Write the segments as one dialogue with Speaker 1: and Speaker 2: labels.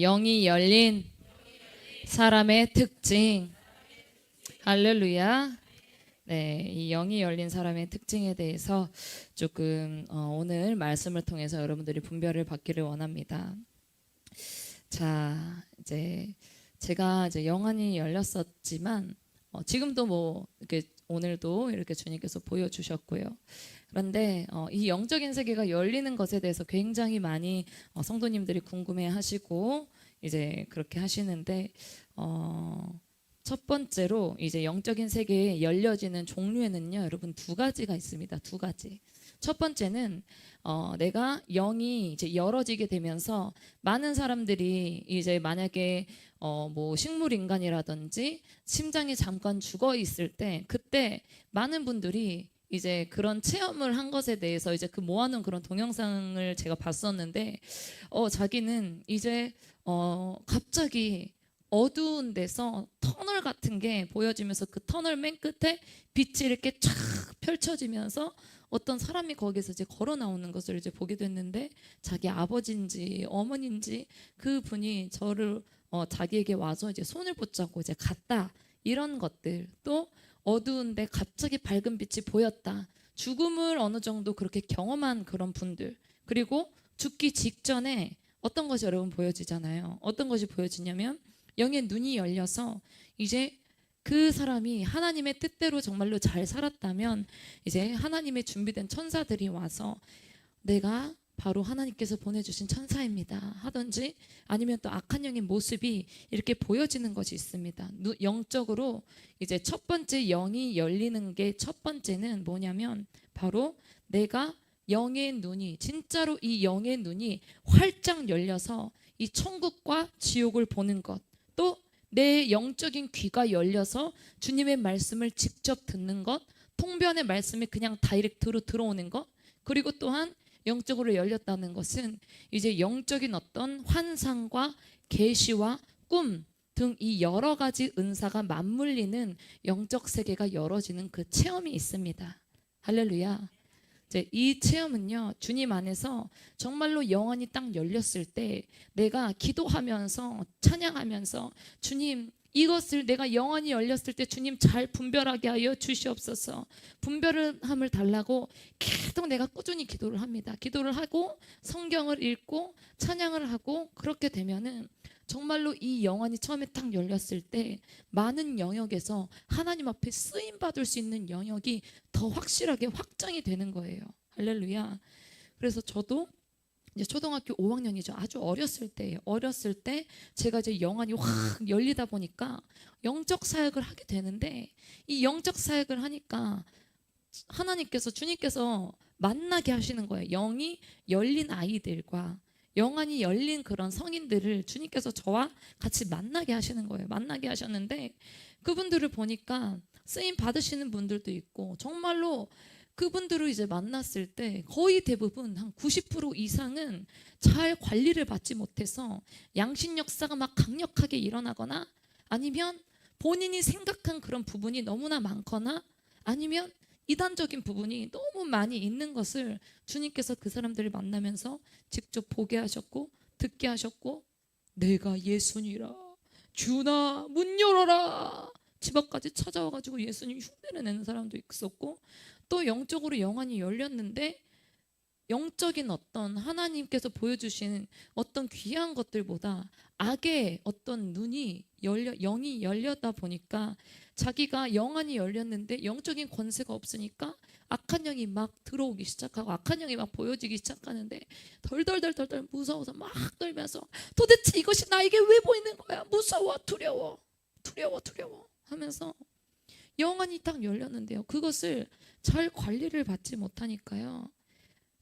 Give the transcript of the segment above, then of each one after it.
Speaker 1: 영이 열린 사람의 특징. 할렐루야. 네, 이 영이 열린 사람의 특징에 대해서 조금 오늘 말씀을 통해서 여러분들이 분별을 받기를 원합니다. 자, 이제 제가 이제 영안이 열렸었지만 지금도 뭐 이렇게 오늘도 이렇게 주님께서 보여주셨고요. 그런데 이 영적인 세계가 열리는 것에 대해서 굉장히 많이 성도님들이 궁금해하시고 이제 그렇게 하시는데 첫 번째로 이제 영적인 세계에 열려지는 종류에는요, 여러분 두 가지가 있습니다. 두 가지. 첫 번째는 내가 영이 이제 열어지게 되면서 많은 사람들이 이제 만약에 뭐 식물 인간이라든지 심장이 잠깐 죽어 있을 때 그때 많은 분들이 이제 그런 체험을 한 것에 대해서 이제 그 모아놓은 그런 동영상을 제가 봤었는데 자기는 이제 갑자기 어두운 데서 터널 같은 게 보여지면서 그 터널 맨 끝에 빛이 이렇게 쫙 펼쳐지면서 어떤 사람이 거기서 이제 걸어 나오는 것을 이제 보게 됐는데 자기 아버지인지 어머니인지 그 분이 저를 자기에게 와서 이제 손을 붙잡고 이제 갔다, 이런 것들. 또 어두운데 갑자기 밝은 빛이 보였다, 죽음을 어느 정도 그렇게 경험한 그런 분들. 그리고 죽기 직전에 어떤 것이 여러분 보여지잖아요. 어떤 것이 보여지냐면 영의 눈이 열려서 이제 그 사람이 하나님의 뜻대로 정말로 잘 살았다면 이제 하나님의 준비된 천사들이 와서 내가 바로 하나님께서 보내주신 천사입니다 하든지, 아니면 또 악한 영의 모습이 이렇게 보여지는 것이 있습니다. 영적으로 이제 첫 번째 영이 열리는 게, 첫 번째는 뭐냐면 바로 내가 영의 눈이, 진짜로 이 영의 눈이 활짝 열려서 이 천국과 지옥을 보는 것, 또 내 영적인 귀가 열려서 주님의 말씀을 직접 듣는 것, 통변의 말씀이 그냥 다이렉트로 들어오는 것. 그리고 또한 영적으로 열렸다는 것은 이제 영적인 어떤 환상과 계시와 꿈 등 이 여러 가지 은사가 맞물리는 영적 세계가 열어지는 그 체험이 있습니다. 할렐루야. 이제 이 체험은요, 주님 안에서 정말로 영혼이 딱 열렸을 때 내가 기도하면서 찬양하면서 주님, 이것을 내가 영혼이 열렸을 때 주님 잘 분별하게 하여 주시옵소서, 분별함을 달라고 계속 내가 꾸준히 기도를 합니다. 기도를 하고 성경을 읽고 찬양을 하고, 그렇게 되면은 정말로 이 영혼이 처음에 딱 열렸을 때 많은 영역에서 하나님 앞에 쓰임 받을 수 있는 영역이 더 확실하게 확장이 되는 거예요. 할렐루야. 그래서 저도 이제 초등학교 5학년이죠. 아주 어렸을 때예요. 어렸을 때 제가 이제 영안이 확 열리다 보니까 영적 사역을 하게 되는데, 이 영적 사역을 하니까 하나님께서, 주님께서 만나게 하시는 거예요. 영이 열린 아이들과 영안이 열린 그런 성인들을 주님께서 저와 같이 만나게 하시는 거예요. 만나게 하셨는데 그분들을 보니까 쓰임 받으시는 분들도 있고, 정말로 그분들을 이제 만났을 때 거의 대부분 한 90% 이상은 잘 관리를 받지 못해서 양심 역사가 막 강력하게 일어나거나, 아니면 본인이 생각한 그런 부분이 너무나 많거나, 아니면 이단적인 부분이 너무 많이 있는 것을 주님께서 그 사람들을 만나면서 직접 보게 하셨고 듣게 하셨고, 내가 예수니라, 주나 문 열어라, 집 앞까지 찾아와가지고 예수님 흉내를 내는 사람도 있었고, 또 영적으로 영안이 열렸는데 영적인 어떤 하나님께서 보여주시는 어떤 귀한 것들보다 악의 어떤 눈이 영이 열렸다 보니까 자기가 영안이 열렸는데 영적인 권세가 없으니까 악한 영이 막 들어오기 시작하고 악한 영이 막 보여지기 시작하는데 덜덜덜덜덜 무서워서 막 떨면서 도대체 이것이 나에게 왜 보이는 거야, 무서워, 두려워, 두려워, 두려워 하면서 영안이 딱 열렸는데요, 그것을 잘 관리를 받지 못하니까요,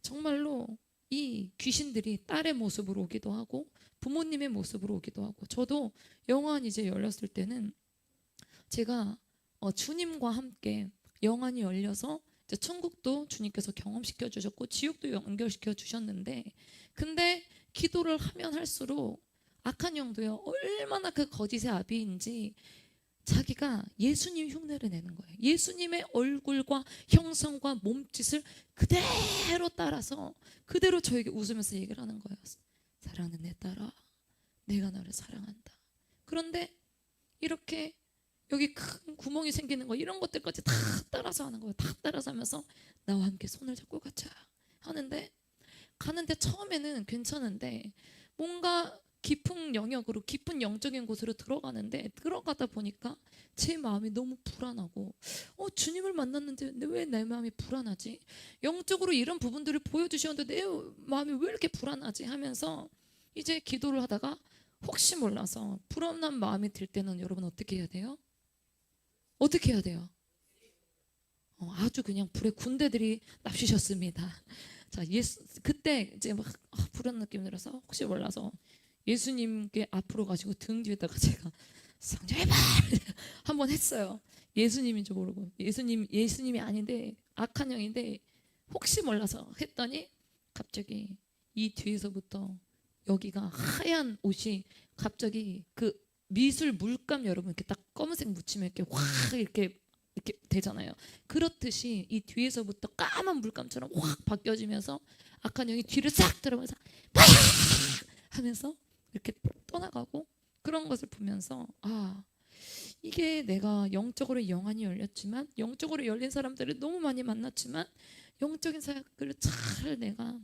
Speaker 1: 정말로 이 귀신들이 딸의 모습으로 오기도 하고 부모님의 모습으로 오기도 하고. 저도 영안이 이제 열렸을 때는 제가 주님과 함께 영안이 열려서 이제 천국도 주님께서 경험시켜 주셨고 지옥도 연결시켜 주셨는데, 근데 기도를 하면 할수록 악한 영도요, 얼마나 그 거짓의 아비인지 자기가 예수님 흉내를 내는 거예요. 예수님의 얼굴과 형성과 몸짓을 그대로 따라서 그대로 저에게 웃으면서 얘기를 하는 거예요. 사랑하는 내 딸아, 내가 너를 사랑한다. 그런데 이렇게 여기 큰 구멍이 생기는 거 이런 것들까지 다 따라서 하는 거예요. 다 따라서 하면서 나와 함께 손을 잡고 가자 하는데 가는데 처음에는 괜찮은데 뭔가 깊은 영역으로 깊은 영적인 곳으로 들어가는데 들어가다 보니까 제 마음이 너무 불안하고 주님을 만났는데 왜 내 마음이 불안하지? 영적으로 이런 부분들을 보여주셨는데 내 마음이 왜 이렇게 불안하지? 하면서 이제 기도를 하다가 혹시 몰라서 불안한 마음이 들 때는 여러분 어떻게 해야 돼요? 어떻게 해야 돼요? 아주 그냥 불의 군대들이 납치셨습니다. 자, 그때 이제 막 불안 느낌이 들어서 혹시 몰라서 예수님께 앞으로 가시고 등 뒤에다가 제가 성령의 발 한번 했어요. 예수님인 줄 모르고 예수님이 아닌데 악한 영인데 혹시 몰라서 했더니 갑자기 이 뒤에서부터 여기가 하얀 옷이 갑자기 그 미술 물감 여러분 이렇게 딱 검은색 묻히면 이렇게 확 이렇게 되잖아요. 그렇듯이 이 뒤에서부터 까만 물감처럼 확 바뀌어지면서 악한 영이 뒤를 싹 들어가면서 파야 하면서 이렇게 떠나가고 그런 것을 보면서 이게 내가 영적으로 영안이 열렸지만 영적으로 열린 사람들을 너무 많이 만났지만 영적인 사역을 잘 내가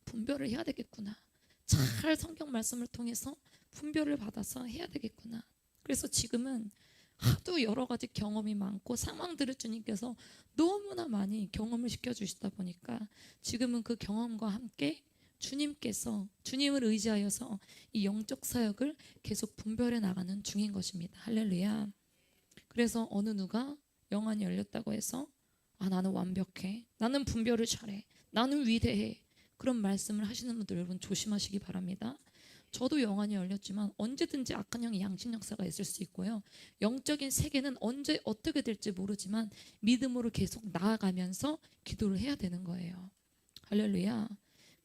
Speaker 1: 분별을 해야 되겠구나. 잘 성경 말씀을 통해서 분별을 받아서 해야 되겠구나. 그래서 지금은 하도 여러 가지 경험이 많고 상황들을 주님께서 너무나 많이 경험을 시켜주시다 보니까 지금은 그 경험과 함께 주님께서 주님을 의지하여서 이 영적 사역을 계속 분별해 나가는 중인 것입니다. 할렐루야. 그래서 어느 누가 영안이 열렸다고 해서 나는 완벽해, 나는 분별을 잘해, 나는 위대해 그런 말씀을 하시는 분들 여러분 조심하시기 바랍니다. 저도 영안이 열렸지만 언제든지 악한 영의 양심 역사가 있을 수 있고요. 영적인 세계는 언제 어떻게 될지 모르지만 믿음으로 계속 나아가면서 기도를 해야 되는 거예요. 할렐루야.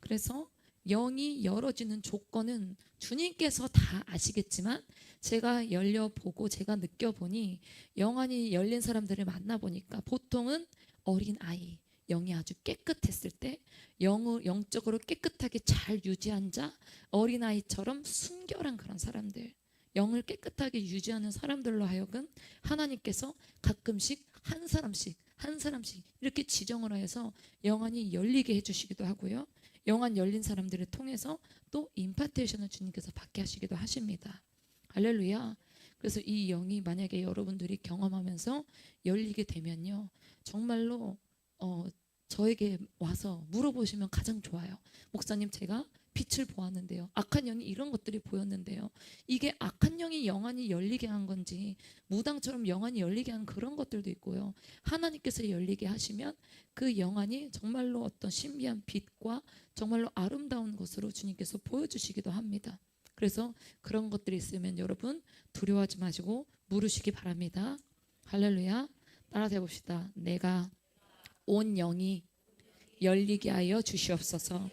Speaker 1: 그래서 영이 열어지는 조건은 주님께서 다 아시겠지만 제가 열려보고 제가 느껴보니 영안이 열린 사람들을 만나보니까 보통은 어린 아이 영이 아주 깨끗했을 때 영적으로 깨끗하게 잘 유지한 자 어린아이처럼 순결한 그런 사람들 영을 깨끗하게 유지하는 사람들로 하여금 하나님께서 가끔씩 한 사람씩 이렇게 지정을 해서 영안이 열리게 해주시기도 하고요. 영안 열린 사람들을 통해서 또 임파테이션을 주님께서 받게 하시기도 하십니다. 할렐루야. 그래서 이 영이 만약에 여러분들이 경험하면서 열리게 되면요 정말로 저에게 와서 물어보시면 가장 좋아요. 목사님 제가 빛을 보았는데요. 악한 영이 이런 것들이 보였는데요. 이게 악한 영이 영안이 열리게 한 건지 무당처럼 영안이 열리게 한 그런 것들도 있고요. 하나님께서 열리게 하시면 그 영안이 정말로 어떤 신비한 빛과 정말로 아름다운 것으로 주님께서 보여주시기도 합니다. 그래서 그런 것들이 있으면 여러분 두려워하지 마시고 물으시기 바랍니다. 할렐루야. 따라서 해봅시다. 내가 온 영이 열리게 하여 주시옵소서.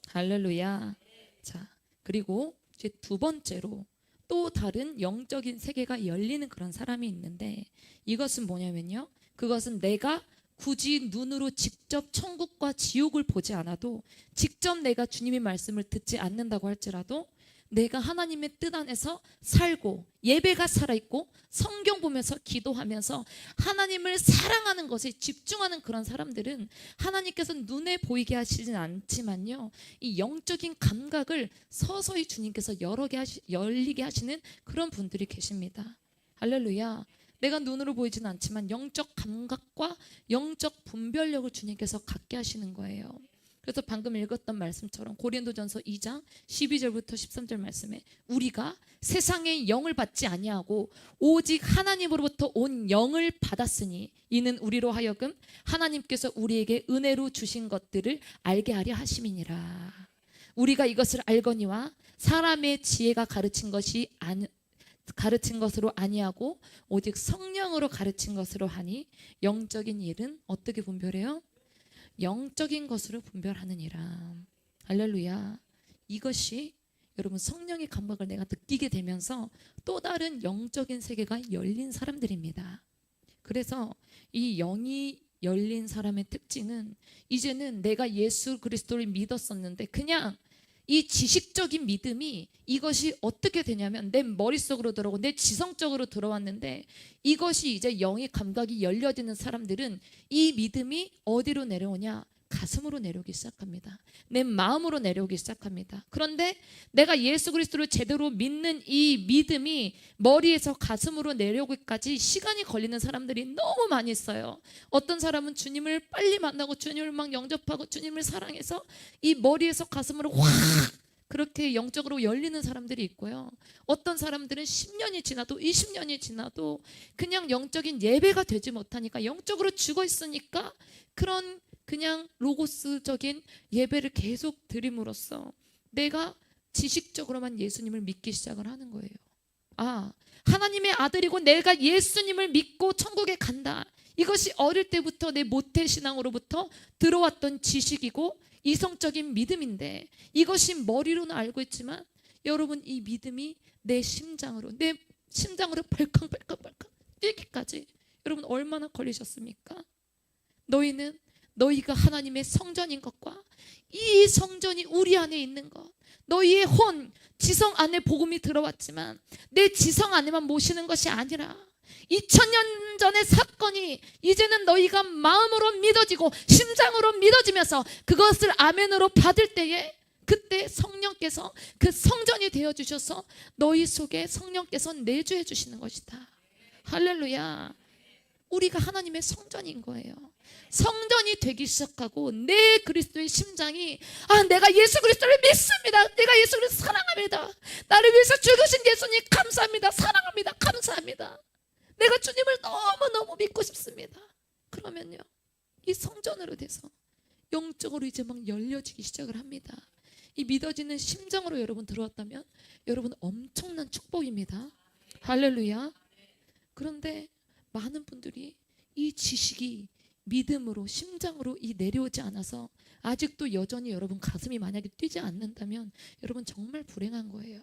Speaker 1: 할렐루야. 자, 그리고 이제 두 번째로 또 다른 영적인 세계가 열리는 그런 사람이 있는데 이것은 뭐냐면요. 그것은 내가 굳이 눈으로 직접 천국과 지옥을 보지 않아도 직접 내가 주님의 말씀을 듣지 않는다고 할지라도 내가 하나님의 뜻 안에서 살고 예배가 살아있고 성경 보면서 기도하면서 하나님을 사랑하는 것에 집중하는 그런 사람들은 하나님께서 눈에 보이게 하시진 않지만요 이 영적인 감각을 서서히 주님께서 열리게 하시는 그런 분들이 계십니다. 할렐루야. 내가 눈으로 보이진 않지만 영적 감각과 영적 분별력을 주님께서 갖게 하시는 거예요. 그래서 방금 읽었던 말씀처럼 고린도전서 2장 12절부터 13절 말씀에 우리가 세상의 영을 받지 아니하고 오직 하나님으로부터 온 영을 받았으니 이는 우리로 하여금 하나님께서 우리에게 은혜로 주신 것들을 알게 하려 하심이니라. 우리가 이것을 알거니와 사람의 지혜가 가르친 것으로 아니하고 오직 성령으로 가르친 것으로 하니 영적인 일은 어떻게 분별해요? 영적인 것으로 분별하느니라. 할렐루야. 이것이 여러분 성령의 감각을 내가 느끼게 되면서 또 다른 영적인 세계가 열린 사람들입니다. 그래서 이 영이 열린 사람의 특징은 이제는 내가 예수 그리스도를 믿었었는데 그냥 이 지식적인 믿음이 이것이 어떻게 되냐면 내 머릿속으로 들어오고 내 지성적으로 들어왔는데 이것이 이제 영의 감각이 열려지는 사람들은 이 믿음이 어디로 내려오냐? 가슴으로 내려오기 시작합니다. 내 마음으로 내려오기 시작합니다. 그런데 내가 예수 그리스도를 제대로 믿는 이 믿음이 머리에서 가슴으로 내려오기까지 시간이 걸리는 사람들이 너무 많이 있어요. 어떤 사람은 주님을 빨리 만나고 주님을 막 영접하고 주님을 사랑해서 이 머리에서 가슴으로 확 그렇게 영적으로 열리는 사람들이 있고요. 어떤 사람들은 10년이 지나도 20년이 지나도 그냥 영적인 예배가 되지 못하니까 영적으로 죽어 있으니까 그런 그냥 로고스적인 예배를 계속 드림으로써 내가 지식적으로만 예수님을 믿기 시작을 하는 거예요. 아, 하나님의 아들이고 내가 예수님을 믿고 천국에 간다. 이것이 어릴 때부터 내 모태신앙으로부터 들어왔던 지식이고 이성적인 믿음인데 이것이 머리로는 알고 있지만 여러분 이 믿음이 내 심장으로 벌컥벌컥 뛰기까지 여러분 얼마나 걸리셨습니까? 너희가 하나님의 성전인 것과 이 성전이 우리 안에 있는 것, 너희의 혼, 지성 안에 복음이 들어왔지만 내 지성 안에만 모시는 것이 아니라 2000년 전의 사건이 이제는 너희가 마음으로 믿어지고 심장으로 믿어지면서 그것을 아멘으로 받을 때에 그때 성령께서 그 성전이 되어주셔서 너희 속에 성령께서 내주해 주시는 것이다. 할렐루야. 우리가 하나님의 성전인 거예요. 성전이 되기 시작하고 내 그리스도의 심장이 내가 예수 그리스도를 믿습니다. 내가 예수 그리스도를 사랑합니다. 나를 위해서 죽으신 예수님 감사합니다. 사랑합니다. 감사합니다. 내가 주님을 너무너무 믿고 싶습니다. 그러면요 이 성전으로 돼서 영적으로 이제 막 열려지기 시작을 합니다. 이 믿어지는 심정으로 여러분 들어왔다면 여러분 엄청난 축복입니다. 할렐루야. 그런데 많은 분들이 이 지식이 믿음으로 심장으로 이 내려오지 않아서 아직도 여전히 여러분 가슴이 만약에 뛰지 않는다면 여러분 정말 불행한 거예요.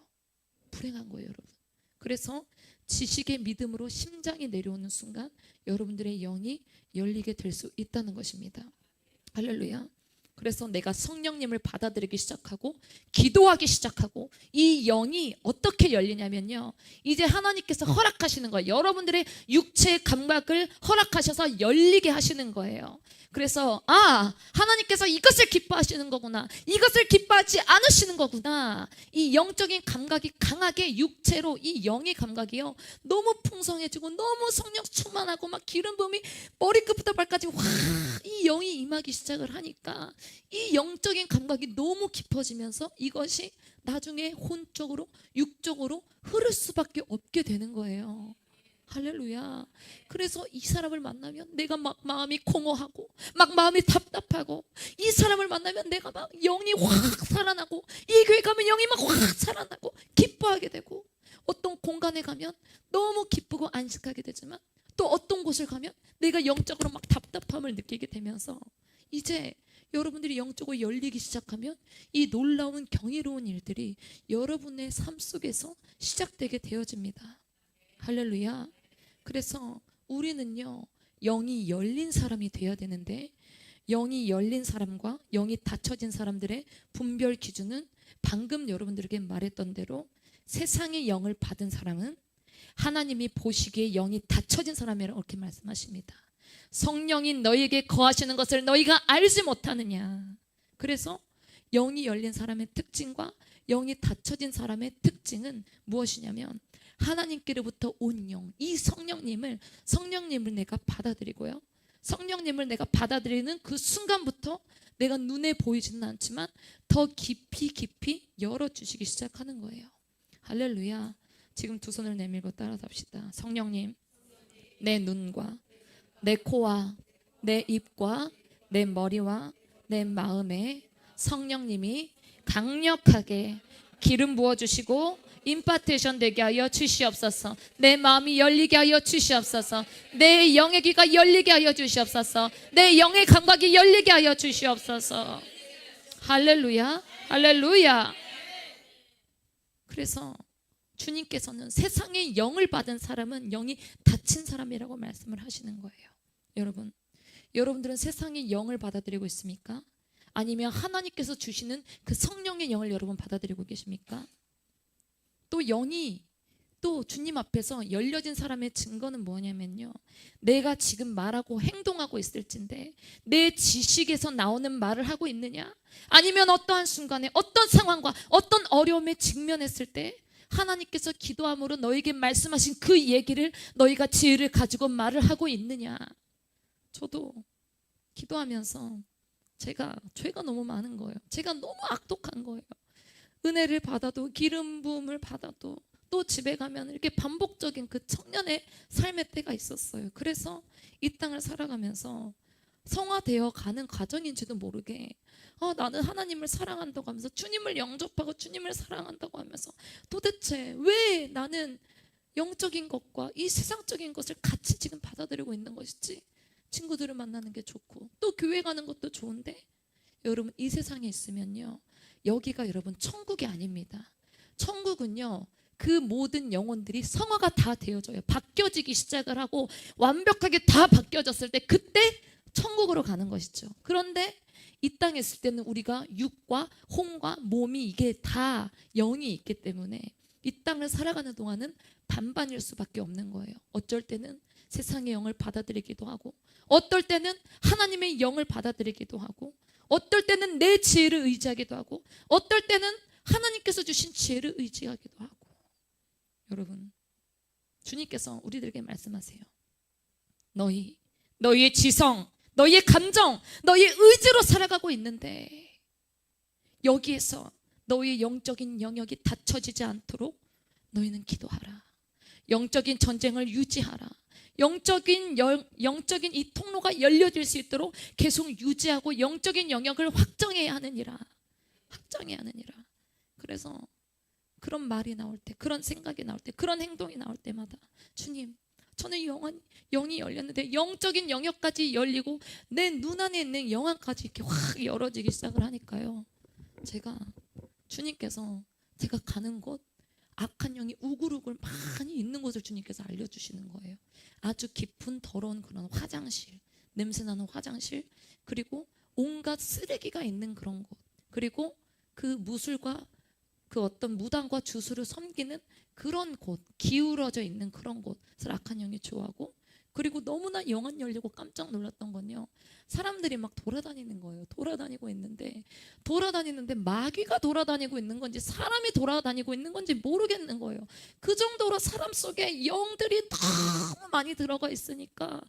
Speaker 1: 불행한 거예요 여러분. 그래서 지식의 믿음으로 심장이 내려오는 순간 여러분들의 영이 열리게 될 수 있다는 것입니다. 할렐루야. 그래서 내가 성령님을 받아들이기 시작하고 기도하기 시작하고 이 영이 어떻게 열리냐면요 이제 하나님께서 허락하시는 거예요. 여러분들의 육체의 감각을 허락하셔서 열리게 하시는 거예요. 그래서 하나님께서 이것을 기뻐하시는 거구나, 이것을 기뻐하지 않으시는 거구나. 이 영적인 감각이 강하게 육체로 이 영의 감각이요 너무 풍성해지고 너무 성령 충만하고 막 기름 부음이 머리끝부터 발까지 이 영이 임하기 시작을 하니까 이 영적인 감각이 너무 깊어지면서 이것이 나중에 혼적으로 육적으로 흐를 수밖에 없게 되는 거예요. 할렐루야. 그래서 이 사람을 만나면 내가 막 마음이 공허하고 막 마음이 답답하고 이 사람을 만나면 내가 막 영이 확 살아나고 이 교회 가면 영이 막 확 살아나고 기뻐하게 되고 어떤 공간에 가면 너무 기쁘고 안식하게 되지만 또 어떤 곳을 가면 내가 영적으로 막 답답함을 느끼게 되면서 이제 여러분들이 영적으로 열리기 시작하면 이 놀라운 경이로운 일들이 여러분의 삶 속에서 시작되게 되어집니다. 할렐루야. 그래서 우리는요 영이 열린 사람이 되어야 되는데 영이 열린 사람과 영이 닫혀진 사람들의 분별 기준은 방금 여러분들에게 말했던 대로 세상의 영을 받은 사람은 하나님이 보시기에 영이 닫혀진 사람이라고 이렇게 말씀하십니다. 성령이 너희에게 거하시는 것을 너희가 알지 못하느냐. 그래서 영이 열린 사람의 특징과 영이 닫혀진 사람의 특징은 무엇이냐면 하나님께로부터 온 영, 이 성령님을 내가 받아들이고요. 성령님을 내가 받아들이는 그 순간부터 내가 눈에 보이지는 않지만 더 깊이 열어주시기 시작하는 거예요. 할렐루야. 지금 두 손을 내밀고 따라합시다. 성령님, 내 눈과 내 코와 내 입과 내 머리와 내 마음에 성령님이 강력하게 기름 부어주시고 임파테이션 되게 하여 주시옵소서. 내 마음이 열리게 하여 주시옵소서. 내 영의 귀가 열리게 하여 주시옵소서. 내 영의 감각이 열리게 하여 주시옵소서. 할렐루야. 할렐루야. 그래서 주님께서는 세상의 영을 받은 사람은 영이 닫힌 사람이라고 말씀을 하시는 거예요. 여러분들은 세상의 영을 받아들이고 있습니까? 아니면 하나님께서 주시는 그 성령의 영을 여러분 받아들이고 계십니까? 또 영이 또 주님 앞에서 열려진 사람의 증거는 뭐냐면요, 내가 지금 말하고 행동하고 있을진데 내 지식에서 나오는 말을 하고 있느냐, 아니면 어떠한 순간에 어떤 상황과 어떤 어려움에 직면했을 때 하나님께서 기도함으로 너에게 말씀하신 그 얘기를 너희가 지혜를 가지고 말을 하고 있느냐. 저도 기도하면서 제가 죄가 너무 많은 거예요. 제가 너무 악독한 거예요. 은혜를 받아도 기름 부음을 받아도 또 집에 가면 이렇게 반복적인 그 청년의 삶의 때가 있었어요. 그래서 이 땅을 살아가면서 성화되어 가는 과정인지도 모르게 나는 하나님을 사랑한다고 하면서 주님을 영접하고 주님을 사랑한다고 하면서 도대체 왜 나는 영적인 것과 이 세상적인 것을 같이 지금 받아들이고 있는 것이지. 친구들을 만나는 게 좋고 또 교회 가는 것도 좋은데 여러분, 이 세상에 있으면요, 여기가 여러분 천국이 아닙니다. 천국은요, 그 모든 영혼들이 성화가 다 되어져요. 바뀌어지기 시작을 하고 완벽하게 다 바뀌어졌을 때 그때 천국으로 가는 것이죠. 그런데 이 땅에 있을 때는 우리가 육과 혼과 몸이 이게 다 영이 있기 때문에 이 땅을 살아가는 동안은 반반일 수밖에 없는 거예요. 어쩔 때는 세상의 영을 받아들이기도 하고, 어떨 때는 하나님의 영을 받아들이기도 하고, 어떨 때는 내 지혜를 의지하기도 하고, 어떨 때는 하나님께서 주신 지혜를 의지하기도 하고. 여러분, 주님께서 우리들에게 말씀하세요. 너희의 지성, 너희의 감정, 너희의 의지로 살아가고 있는데 여기에서 너희의 영적인 영역이 닫혀지지 않도록 너희는 기도하라. 영적인 전쟁을 유지하라. 영적인 이 통로가 열려질 수 있도록 계속 유지하고 영적인 영역을 확정해야 하느니라. 확정해야 하느니라. 그래서 그런 말이 나올 때, 그런 생각이 나올 때, 그런 행동이 나올 때마다 주님, 저는 영이 열렸는데 영적인 영역까지 열리고 내 눈 안에 있는 영안까지 이렇게 확 열어지기 시작을 하니까요, 주님께서 제가 가는 곳, 악한 영이 우글우글 많이 있는 곳을 주님께서 알려주시는 거예요. 아주 깊은 더러운 그런 화장실, 냄새나는 화장실, 그리고 온갖 쓰레기가 있는 그런 곳, 그리고 그 무술과 그 어떤 무당과 주술을 섬기는 그런 곳, 기울어져 있는 그런 곳을 악한 영이 좋아하고, 그리고 너무나 영안 열리고 깜짝 놀랐던 건요, 사람들이 막 돌아다니는 거예요. 돌아다니고 있는데 마귀가 돌아다니고 있는 건지 사람이 돌아다니고 있는 건지 모르겠는 거예요. 그 정도로 사람 속에 영들이 너무 많이 들어가 있으니까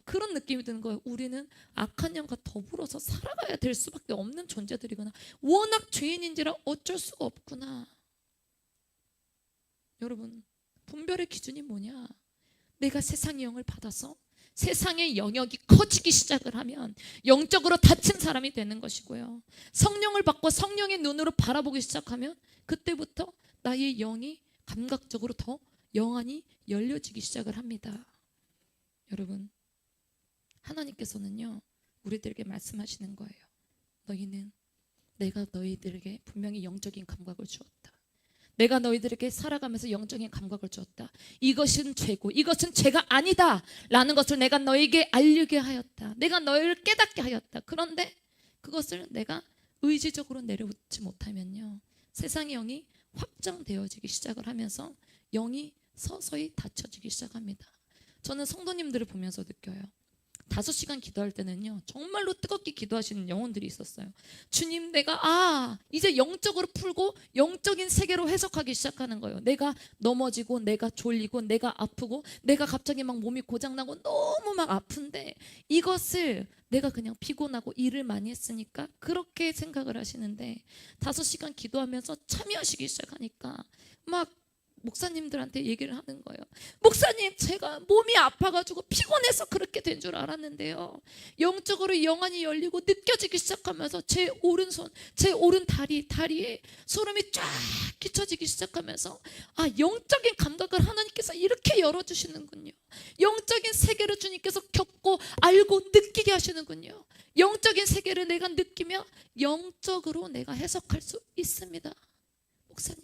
Speaker 1: 그런 느낌이 드는 거예요. 우리는 악한 영과 더불어서 살아가야 될 수밖에 없는 존재들이구나. 워낙 죄인인지라 어쩔 수가 없구나. 여러분, 분별의 기준이 뭐냐? 내가 세상의 영을 받아서 세상의 영역이 커지기 시작을 하면 영적으로 닫힌 사람이 되는 것이고요, 성령을 받고 성령의 눈으로 바라보기 시작하면 그때부터 나의 영이 감각적으로 더 영안이 열려지기 시작을 합니다. 여러분, 하나님께서는요, 우리들에게 말씀하시는 거예요. 내가 너희들에게 분명히 영적인 감각을 주었다. 내가 너희들에게 살아가면서 영적인 감각을 주었다. 이것은 죄고 이것은 죄가 아니다 라는 것을 내가 너에게 알리게 하였다. 내가 너희를 깨닫게 하였다. 그런데 그것을 내가 의지적으로 내려놓지 못하면요, 세상의 영이 확장되어지기 시작을 하면서 영이 서서히 닫혀지기 시작합니다. 저는 성도님들을 보면서 느껴요. 5시간 기도할 때는요, 정말로 뜨겁게 기도하시는 영혼들이 있었어요. 주님, 내가 이제 영적으로 풀고 영적인 세계로 해석하기 시작하는 거예요. 내가 넘어지고 내가 졸리고 내가 아프고 내가 갑자기 막 몸이 고장나고 너무 막 아픈데 이것을 내가 그냥 피곤하고 일을 많이 했으니까 그렇게 생각을 하시는데 5시간 기도하면서 참여하시기 시작하니까 막 목사님들한테 얘기를 하는 거예요. 목사님, 제가 몸이 아파가지고 피곤해서 그렇게 된 줄 알았는데요, 영적으로 영안이 열리고 느껴지기 시작하면서 제 오른손, 제 오른 다리에 소름이 쫙 끼쳐지기 시작하면서 영적인 감각을 하나님께서 이렇게 열어주시는군요. 영적인 세계를 주님께서 겪고 알고 느끼게 하시는군요. 영적인 세계를 내가 느끼며 영적으로 내가 해석할 수 있습니다. 목사님,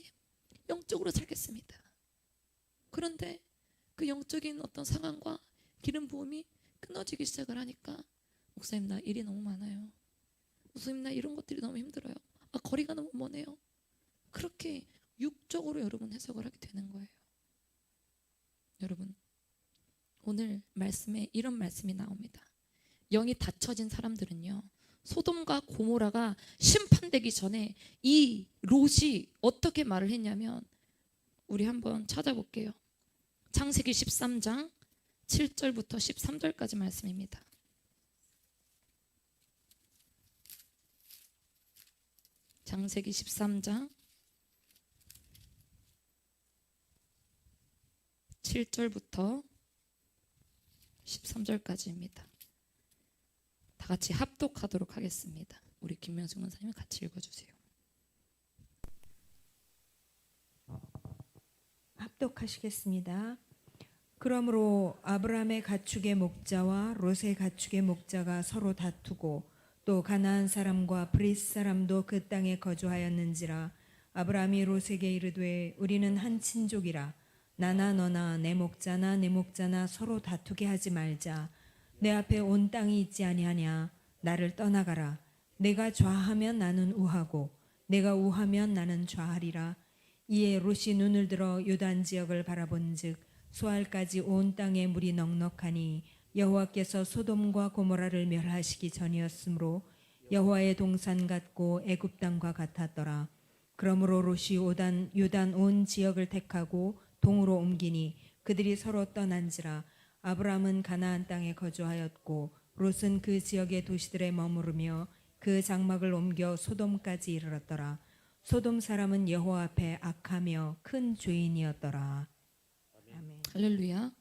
Speaker 1: 영적으로 살겠습니다. 그런데 그 영적인 어떤 상황과 기름 부음이 끊어지기 시작을 하니까 목사님, 나 일이 너무 많아요. 목사님 나 이런 것들이 너무 힘들어요. 아 거리가 너무 머네요. 그렇게 육적으로 여러분 해석을 하게 되는 거예요. 여러분 오늘 말씀에 이런 말씀이 나옵니다. 영이 닫혀진 사람들은요, 소돔과 고모라가 심판되기 전에 이 롯이 어떻게 말을 했냐면, 우리 한번 찾아볼게요. 창세기 13장 7절부터 13절까지 말씀입니다. 창세기 13장 7절부터 13절까지입니다. 다 같이 합독하도록 하겠습니다. 우리 김명숙 원사님 같이 읽어주세요.
Speaker 2: 합독하시겠습니다. 그러므로 아브라함의 가축의 목자와 롯의 가축의 목자가 서로 다투고 또 가나안 사람과 브리스 사람도 그 땅에 거주하였는지라. 아브라함이 롯에게 이르되 우리는 한 친족이라. 나나 너나 내 목자나 내 목자나 서로 다투게 하지 말자. 내 앞에 온 땅이 있지 아니하냐. 나를 떠나가라. 내가 좌하면 나는 우하고 내가 우하면 나는 좌하리라. 이에 롯이 눈을 들어 요단 지역을 바라본즉 소알까지 온 땅에 물이 넉넉하니 여호와께서 소돔과 고모라를 멸하시기 전이었으므로 여호와의 동산 같고 애굽 땅과 같았더라. 그러므로 롯이 요단 온 지역을 택하고 동으로 옮기니 그들이 서로 떠난지라. 아브라함은 가나안 땅에 거주하였고 롯은 그 지역의 도시들에 머무르며 그 장막을 옮겨 소돔까지 이르렀더라. 소돔 사람은 여호와 앞에 악하며 큰 죄인이었더라. 아멘.
Speaker 1: 할렐루야.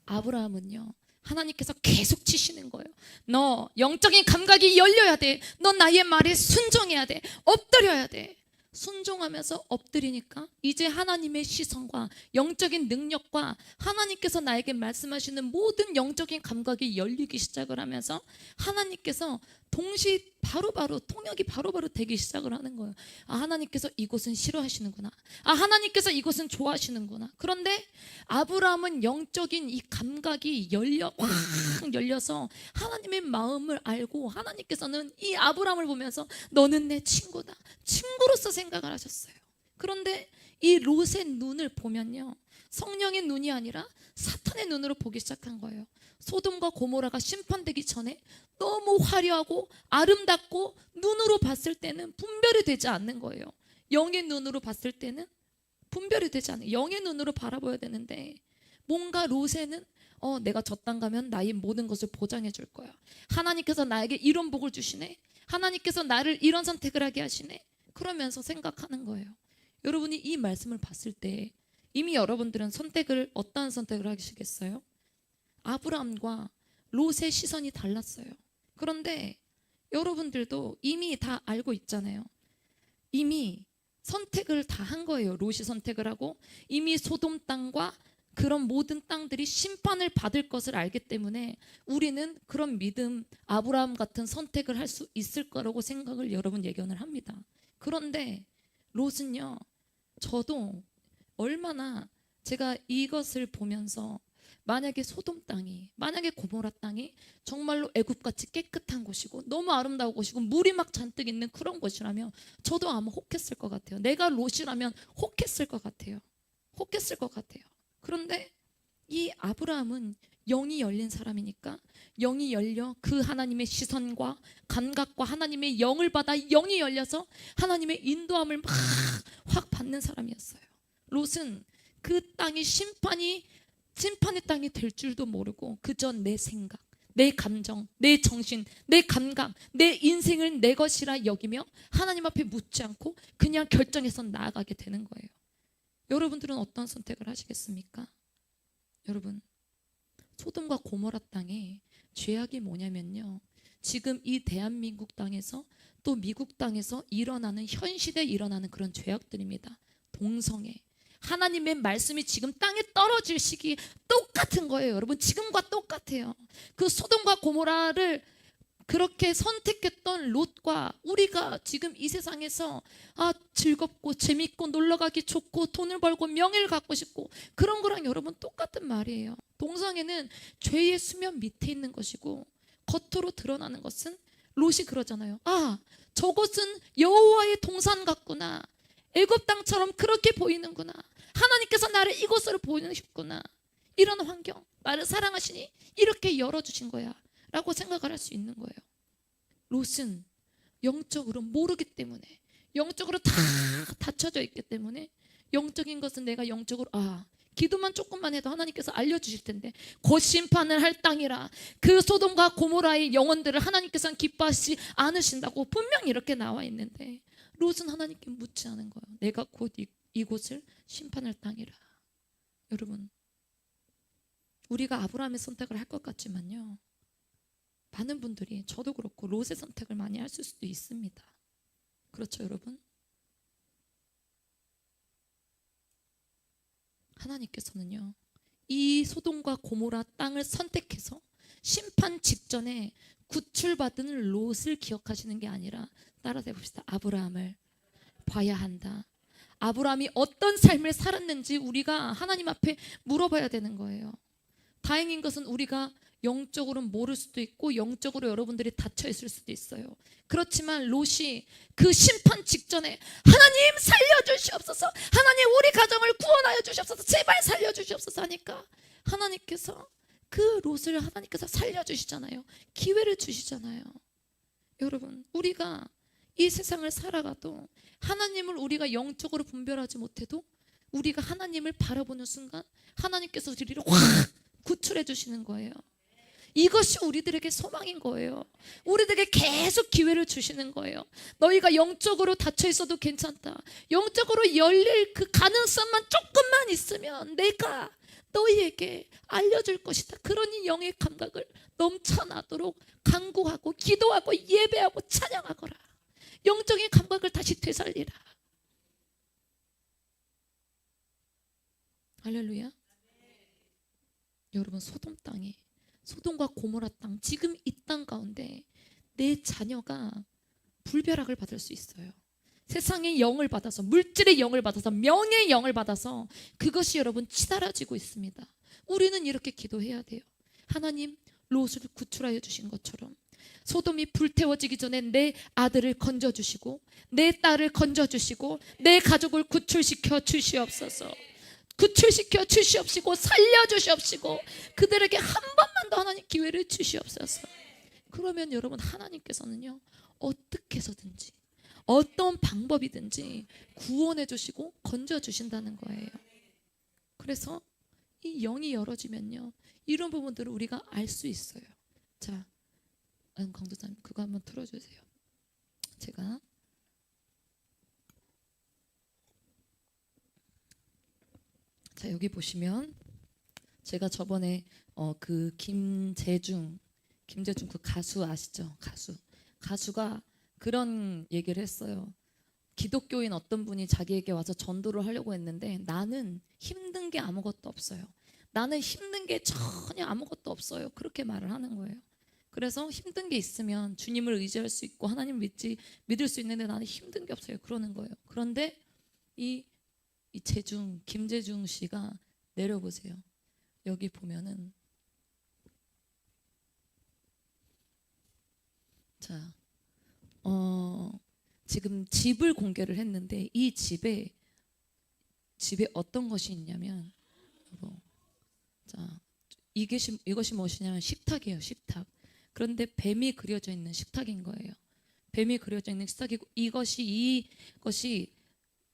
Speaker 1: 아브라함은요, 하나님께서 계속 치시는 거예요. 너 영적인 감각이 열려야 돼. 너 나의 말에 순종해야 돼. 엎드려야 돼. 순종하면서 엎드리니까 이제 하나님의 시선과 영적인 능력과 하나님께서 나에게 말씀하시는 모든 영적인 감각이 열리기 시작을 하면서 하나님께서 동시 바로바로 통역이 바로바로 되기 시작을 하는 거예요. 아, 하나님께서 이곳은 싫어하시는구나. 아, 하나님께서 이곳은 좋아하시는구나. 그런데 아브라함은 영적인 이 감각이 확 열려서 하나님의 마음을 알고 하나님께서는 이 아브라함을 보면서 너는 내 친구다. 친구로서 생각을 하셨어요. 그런데 이 롯의 눈을 보면요, 성령의 눈이 아니라 사탄의 눈으로 보기 시작한 거예요. 소돔과 고모라가 심판되기 전에 너무 화려하고 아름답고 눈으로 봤을 때는 분별이 되지 않는 거예요. 영의 눈으로 봤을 때는 분별이 되지 않아요. 영의 눈으로 바라봐야 되는데 뭔가 롯에는 내가 저 땅 가면 나의 모든 것을 보장해 줄 거야. 하나님께서 나에게 이런 복을 주시네. 하나님께서 나를 이런 선택을 하게 하시네. 그러면서 생각하는 거예요. 여러분이 이 말씀을 봤을 때 이미 여러분들은 어떠한 선택을 하시겠어요? 아브라함과 롯의 시선이 달랐어요. 그런데 여러분들도 이미 다 알고 있잖아요. 이미 선택을 다 한 거예요. 롯이 선택을 하고 이미 소돔 땅과 그런 모든 땅들이 심판을 받을 것을 알기 때문에 우리는 그런 믿음, 아브라함 같은 선택을 할 수 있을 거라고 생각을 여러분 예견을 합니다. 그런데 롯은요, 저도 얼마나 제가 이것을 보면서 만약에 소돔 땅이, 만약에 고모라 땅이 정말로 애굽같이 깨끗한 곳이고 너무 아름다운 곳이고 물이 막 잔뜩 있는 그런 곳이라면 저도 아마 혹했을 것 같아요. 내가 롯이라면 혹했을 것 같아요. 혹했을 것 같아요. 그런데 이 아브라함은 영이 열린 사람이니까 영이 열려 그 하나님의 시선과 감각과 하나님의 영을 받아 영이 열려서 하나님의 인도함을 막 확 받는 사람이었어요. 롯은 그 땅이 심판의 땅이 될 줄도 모르고 그저 내 생각, 내 감정, 내 정신, 내 감각, 내 인생을 내 것이라 여기며 하나님 앞에 묻지 않고 그냥 결정해서 나아가게 되는 거예요. 여러분들은 어떤 선택을 하시겠습니까? 여러분, 소돔과 고모라 땅에 죄악이 뭐냐면요, 지금 이 대한민국 땅에서 또 미국 땅에서 일어나는 현 시대에 일어나는 그런 죄악들입니다. 동성애, 하나님의 말씀이 지금 땅에 떨어질 시기 똑같은 거예요. 여러분, 지금과 똑같아요. 그 소돔과 고모라를 그렇게 선택했던 롯과 우리가 지금 이 세상에서 즐겁고 재밌고 놀러가기 좋고 돈을 벌고 명예를 갖고 싶고 그런 거랑 여러분 똑같은 말이에요. 동성애는 죄의 수면 밑에 있는 것이고 겉으로 드러나는 것은 롯이 그러잖아요. 아, 저곳은 여호와의 동산 같구나. 애굽 땅처럼 그렇게 보이는구나. 하나님께서 나를 이곳으로 보내셨구나. 이런 환경, 나를 사랑하시니 이렇게 열어주신 거야 라고 생각을 할 수 있는 거예요. 롯은 영적으로 모르기 때문에, 영적으로 다 닫혀져 있기 때문에, 영적인 것은 내가 영적으로 기도만 조금만 해도 하나님께서 알려주실 텐데, 곧 심판을 할 땅이라 그 소돔과 고모라의 영혼들을 하나님께서는 기뻐하시지 않으신다고 분명히 이렇게 나와 있는데, 롯은 하나님께 묻지 않은 거예요. 내가 곧 이곳을 심판할 땅이라. 여러분, 우리가 아브라함의 선택을 할 것 같지만요, 많은 분들이, 저도 그렇고 롯의 선택을 많이 할 수도 있습니다. 그렇죠, 여러분? 하나님께서는요, 이 소돔과 고모라 땅을 선택해서 심판 직전에 구출받은 롯을 기억하시는 게 아니라, 따라서 해봅시다. 아브라함을 봐야 한다. 아브라함이 어떤 삶을 살았는지 우리가 하나님 앞에 물어봐야 되는 거예요. 다행인 것은 우리가 영적으로는 모를 수도 있고 영적으로 여러분들이 닫혀 있을 수도 있어요. 그렇지만 롯이 그 심판 직전에 하나님 살려주시옵소서, 하나님 우리 가정을 구원하여 주시옵소서, 제발 살려주시옵소서 하니까 하나님께서 그 롯을 하나님께서 살려주시잖아요. 기회를 주시잖아요. 여러분, 우리가 이 세상을 살아가도 하나님을 우리가 영적으로 분별하지 못해도 우리가 하나님을 바라보는 순간 하나님께서 우리를 확 구출해 주시는 거예요. 이것이 우리들에게 소망인 거예요. 우리들에게 계속 기회를 주시는 거예요. 너희가 영적으로 닫혀 있어도 괜찮다. 영적으로 열릴 그 가능성만 조금만 있으면 내가 너희에게 알려줄 것이다. 그러니 영의 감각을 넘쳐나도록 간구하고 기도하고 예배하고 찬양하거라. 영적인 감각을 다시 되살리라. 할렐루야. 여러분, 소돔 땅에, 소돔과 고모라 땅, 지금 이 땅 가운데 내 자녀가 불벼락을 받을 수 있어요. 세상의 영을 받아서, 물질의 영을 받아서, 명예의 영을 받아서 그것이 여러분 치달아지고 있습니다. 우리는 이렇게 기도해야 돼요. 하나님, 롯을 구출하여 주신 것처럼 소돔이 불태워지기 전에 내 아들을 건져주시고 내 딸을 건져주시고 내 가족을 구출시켜 주시옵소서. 구출시켜 주시옵시고 살려주시옵시고 그들에게 한 번만 더 하나님 기회를 주시옵소서. 그러면 여러분, 하나님께서는요, 어떻게 해서든지 어떤 방법이든지 구원해 주시고 건져 주신다는 거예요. 그래서 이 영이 열어지면요, 이런 부분들을 우리가 알 수 있어요. 자, 강도사님 그거 한번 틀어주세요. 제가 자, 여기 보시면 제가 저번에 그 김재중 그 가수 아시죠? 가수가 그런 얘기를 했어요. 기독교인 어떤 분이 자기에게 와서 전도를 하려고 했는데, 나는 힘든 게 아무것도 없어요. 나는 힘든 게 전혀 아무것도 없어요. 그렇게 말을 하는 거예요. 그래서 힘든 게 있으면 주님을 의지할 수 있고 하나님 믿을 수 있는데 나는 힘든 게 없어요. 그러는 거예요. 그런데 이 김재중 씨가 내려보세요. 여기 보면은 자, 지금 집을 공개를 했는데 이 집에 어떤 것이 있냐면, 자, 이것이 무엇이냐면 식탁이에요. 식탁. 그런데 뱀이 그려져 있는 식탁인 거예요. 뱀이 그려져 있는 식탁이고 이것이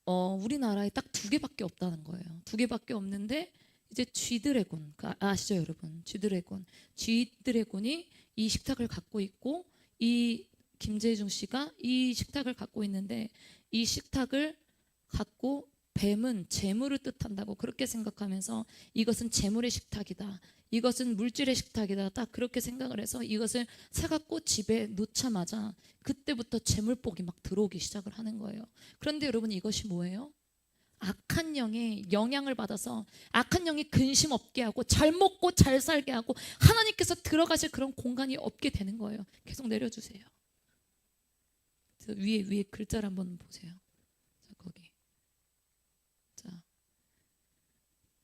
Speaker 1: 우리나라에 딱 2개밖에 없다는 거예요. 2개밖에 없는데 이제 쥐드래곤, 아시죠 여러분? 쥐드래곤이 이 식탁을 갖고 있고, 이 김재중 씨가 이 식탁을 갖고 있는데, 이 식탁을 갖고 뱀은 재물을 뜻한다고 그렇게 생각하면서 이것은 재물의 식탁이다, 이것은 물질의 식탁이다, 딱 그렇게 생각을 해서 이것을 사갖고 집에 놓자마자 그때부터 재물복이 막 들어오기 시작을 하는 거예요. 그런데 여러분, 이것이 뭐예요? 악한 영의 영향을 받아서 악한 영이 근심 없게 하고 잘 먹고 잘 살게 하고 하나님께서 들어가실 그런 공간이 없게 되는 거예요. 계속 내려주세요. 위에 글자를 한번 보세요. 자, 거기. 자,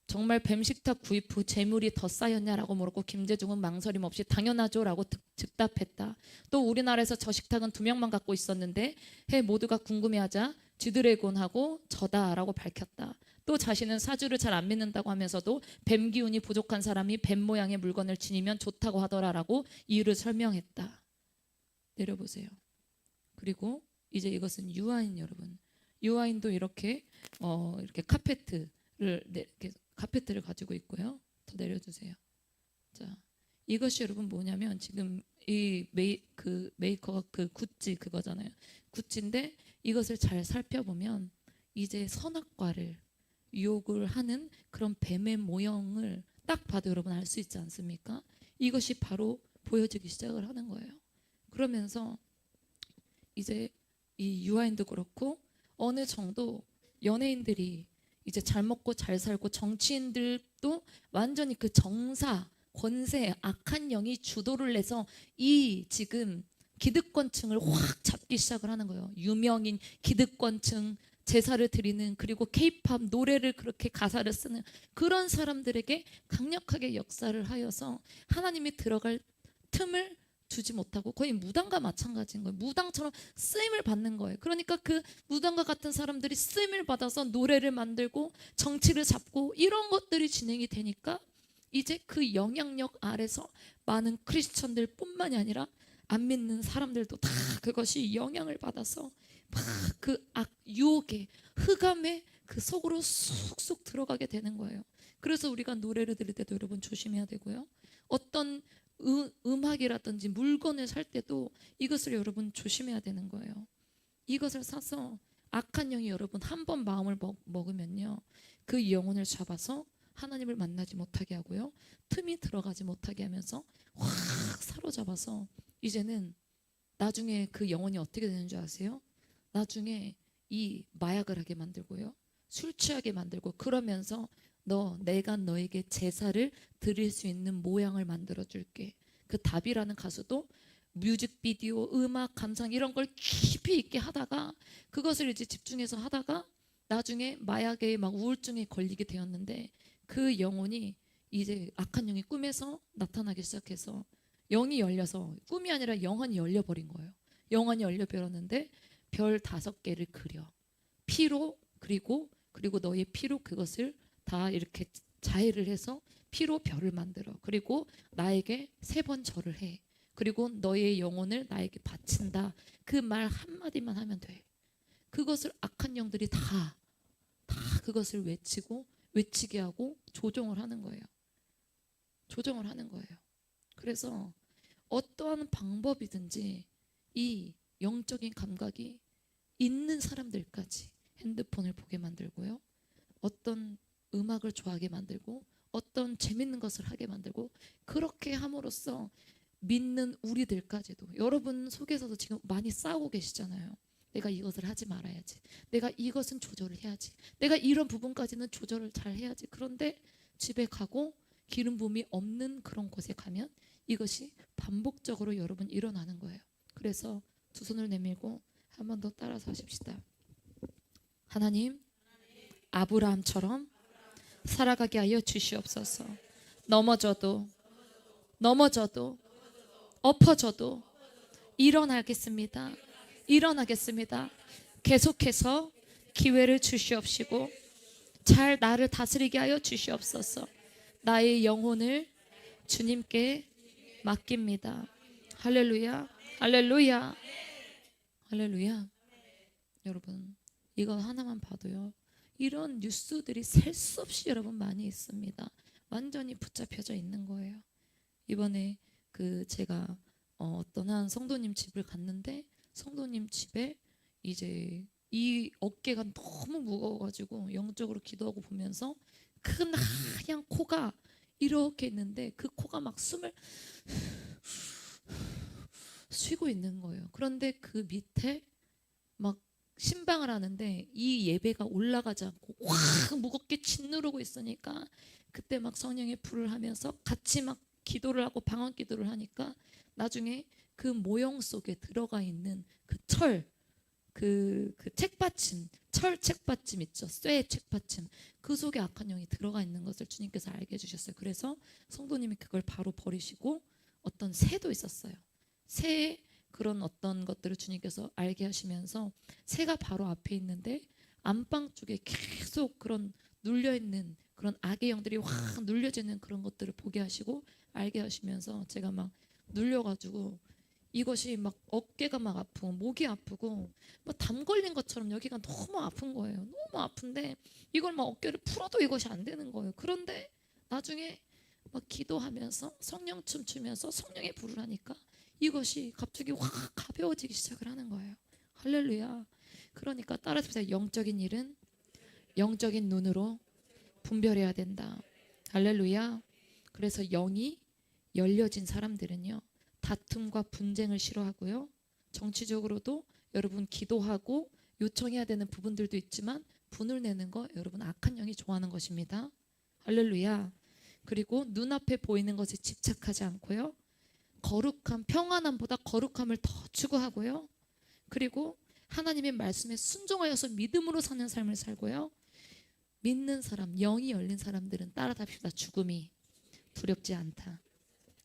Speaker 1: 정말 뱀식탁 구입 후 재물이 더 쌓였냐라고 물었고 김재중은 망설임 없이 당연하죠라고 즉답했다. 또 우리나라에서 저 식탁은 2명만 갖고 있었는데 해 모두가 궁금해하자 쥐드래곤하고 저다라고 밝혔다. 또 자신은 사주를 잘 안 믿는다고 하면서도 뱀 기운이 부족한 사람이 뱀 모양의 물건을 지니면 좋다고 하더라라고 이유를 설명했다. 내려보세요. 그리고 이제 이것은 유아인 여러분. 유아인도 이렇게 이렇게 카페트를 가지고 있고요. 더 내려주세요. 자, 이것이 여러분 뭐냐면 지금 이 메이커가 그 구찌 그거잖아요. 구찌인데 이것을 잘 살펴보면 이제 선악과를 유혹을 하는 그런 뱀의 모형을 딱 봐도 여러분 알 수 있지 않습니까? 이것이 바로 보여지기 시작을 하는 거예요. 그러면서 이제 이 유아인도 그렇고 어느 정도 연예인들이 이제 잘 먹고 잘 살고 정치인들도 완전히 그 정사, 권세, 악한 영이 주도를 해서 이 지금 기득권층을 확 잡기 시작을 하는 거예요. 유명인, 기득권층, 제사를 드리는 그리고 케이팝 노래를 그렇게 가사를 쓰는 그런 사람들에게 강력하게 역사를 하여서 하나님이 들어갈 틈을 주지 못하고 거의 무당과 마찬가지인 거예요. 무당처럼 쓰임을 받는 거예요. 그러니까 그 무당과 같은 사람들이 쓰임을 받아서 노래를 만들고 정치를 잡고 이런 것들이 진행이 되니까 이제 그 영향력 아래서 많은 크리스천들 뿐만이 아니라 안 믿는 사람들도 다 그것이 영향을 받아서 막 그 유혹에 흑암에 그 속으로 쑥쑥 들어가게 되는 거예요. 그래서 우리가 노래를 들을 때도 여러분 조심해야 되고요. 어떤 음악이라든지 물건을 살 때도 이것을 여러분 조심해야 되는 거예요. 이것을 사서 악한 영이 여러분 한 번 마음을 먹으면요, 그 영혼을 잡아서 하나님을 만나지 못하게 하고요, 틈이 들어가지 못하게 하면서 확 사로잡아서 이제는 나중에 그 영혼이 어떻게 되는 줄 아세요? 나중에 이 마약을 하게 만들고요, 술 취하게 만들고, 그러면서 내가 너에게 제사를 드릴 수 있는 모양을 만들어 줄게. 그 답이라는 가수도 뮤직비디오, 음악, 감상 이런 걸 깊이 있게 하다가 그것을 이제 집중해서 하다가 나중에 마약에 막 우울증에 걸리게 되었는데 그 영혼이 이제 악한 영이 꿈에서 나타나기 시작해서 영이 열려서 꿈이 아니라 영혼이 열려버린 거예요. 영혼이 열려버렸는데 별 5개를 그려 피로, 그리고 너의 피로 그것을 다 이렇게 자해를 해서 피로 별을 만들어. 그리고 나에게 3번 절을 해. 그리고 너의 영혼을 나에게 바친다. 그 말 한마디만 하면 돼. 그것을 악한 영들이 다 그것을 외치게 하고 조종을 하는 거예요. 조종을 하는 거예요. 그래서 어떠한 방법이든지 이 영적인 감각이 있는 사람들까지 핸드폰을 보게 만들고요, 어떤 음악을 좋아하게 만들고 어떤 재밌는 것을 하게 만들고, 그렇게 함으로써 믿는 우리들까지도, 여러분 속에서도 지금 많이 싸우고 계시잖아요. 내가 이것을 하지 말아야지, 내가 이것은 조절을 해야지, 내가 이런 부분까지는 조절을 잘 해야지. 그런데 집에 가고 기름 부음이 없는 그런 곳에 가면 이것이 반복적으로 여러분 일어나는 거예요. 그래서 두 손을 내밀고 한 번 더 따라서 하십시다. 하나님, 아브라함처럼 살아가게 하여 주시옵소서. 넘어져도 엎어져도 일어나겠습니다. 계속해서 기회를 주시옵시고 잘 나를 다스리게 하여 주시옵소서. 나의 영혼을 주님께 맡깁니다. 할렐루야, 할렐루야, 할렐루야. 여러분, 이거 하나만 봐도요, 이런 뉴스들이 셀 수 없이 여러분 많이 있습니다. 완전히 붙잡혀져 있는 거예요. 이번에 제가 어떤 한 성도님 집을 갔는데 성도님 집에 이제 이 어깨가 너무 무거워가지고 영적으로 기도하고 보면서 큰 하얀 코가 이렇게 있는데 그 코가 막 숨을 쉬고 있는 거예요. 그런데 그 밑에 막 신방을 하는데 이 예배가 올라가지 않고 확 무겁게 짓누르고 있으니까 그때 막 성령의 불을 하면서 같이 막 기도를 하고 방언 기도를 하니까 나중에 그 모형 속에 들어가 있는 그 철, 그 책받침, 철 책받침 있죠. 쇠 책받침. 그 속에 악한 영이 들어가 있는 것을 주님께서 알게 해주셨어요. 그래서 성도님이 그걸 바로 버리시고 어떤 새도 있었어요. 새 그런 어떤 것들을 주님께서 알게 하시면서 새가 바로 앞에 있는데 안방 쪽에 계속 그런 눌려있는 그런 악의 영들이 확 눌려지는 그런 것들을 보게 하시고 알게 하시면서 제가 막 눌려가지고 이것이 막 어깨가 막 아프고 목이 아프고 뭐 담 걸린 것처럼 여기가 너무 아픈 거예요. 너무 아픈데 이걸 막 어깨를 풀어도 이것이 안 되는 거예요. 그런데 나중에 막 기도하면서 성령 춤추면서 성령의 불을 하니까 이것이 갑자기 확 가벼워지기 시작을 하는 거예요. 할렐루야. 그러니까 따라서 보세요. 영적인 일은 영적인 눈으로 분별해야 된다. 할렐루야. 그래서 영이 열려진 사람들은요, 다툼과 분쟁을 싫어하고요, 정치적으로도 여러분 기도하고 요청해야 되는 부분들도 있지만 분을 내는 거 여러분 악한 영이 좋아하는 것입니다. 할렐루야. 그리고 눈앞에 보이는 것에 집착하지 않고요, 거룩함, 평안함보다 거룩함을 더 추구하고요, 그리고 하나님의 말씀에 순종하여서 믿음으로 사는 삶을 살고요, 믿는 사람, 영이 열린 사람들은 따라답시다. 죽음이 두렵지 않다.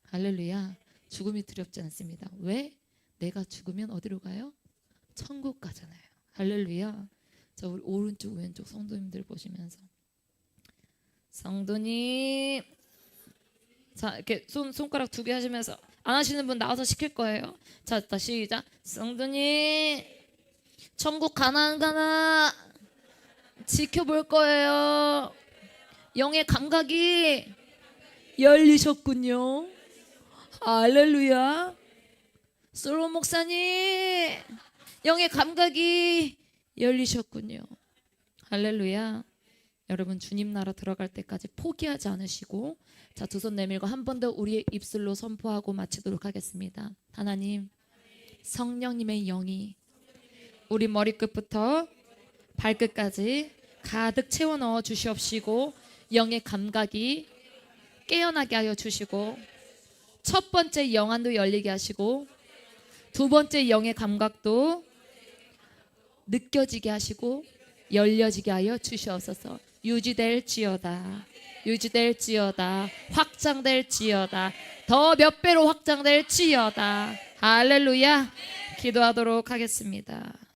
Speaker 1: 할렐루야. 죽음이 두렵지 않습니다. 왜? 내가 죽으면 어디로 가요? 천국 가잖아요. 할렐루야. 자, 우리 오른쪽 왼쪽 성도님들 보시면서 성도님, 자 이렇게 손가락 두 개 하시면서 안 하시는 분 나와서 시킬 거예요. 자, 다시 시작. 성도님, 천국 가나 지켜볼 거예요. 영의 감각이 열리셨군요. 할렐루야. 솔로 목사님, 영의 감각이 열리셨군요. 할렐루야. 여러분 주님 나라 들어갈 때까지 포기하지 않으시고, 자, 두 손 내밀고 한 번 더 우리의 입술로 선포하고 마치도록 하겠습니다. 하나님, 성령님의 영이 우리 머리끝부터 발끝까지 가득 채워 넣어 주시옵시고, 영의 감각이 깨어나게 하여 주시고, 첫 번째 영안도 열리게 하시고, 두 번째 영의 감각도 느껴지게 하시고 열려지게 하여 주시옵소서. 유지될지어다. 유지될지어다. 확장될지어다. 더 몇 배로 확장될지어다. 할렐루야. 기도하도록 하겠습니다.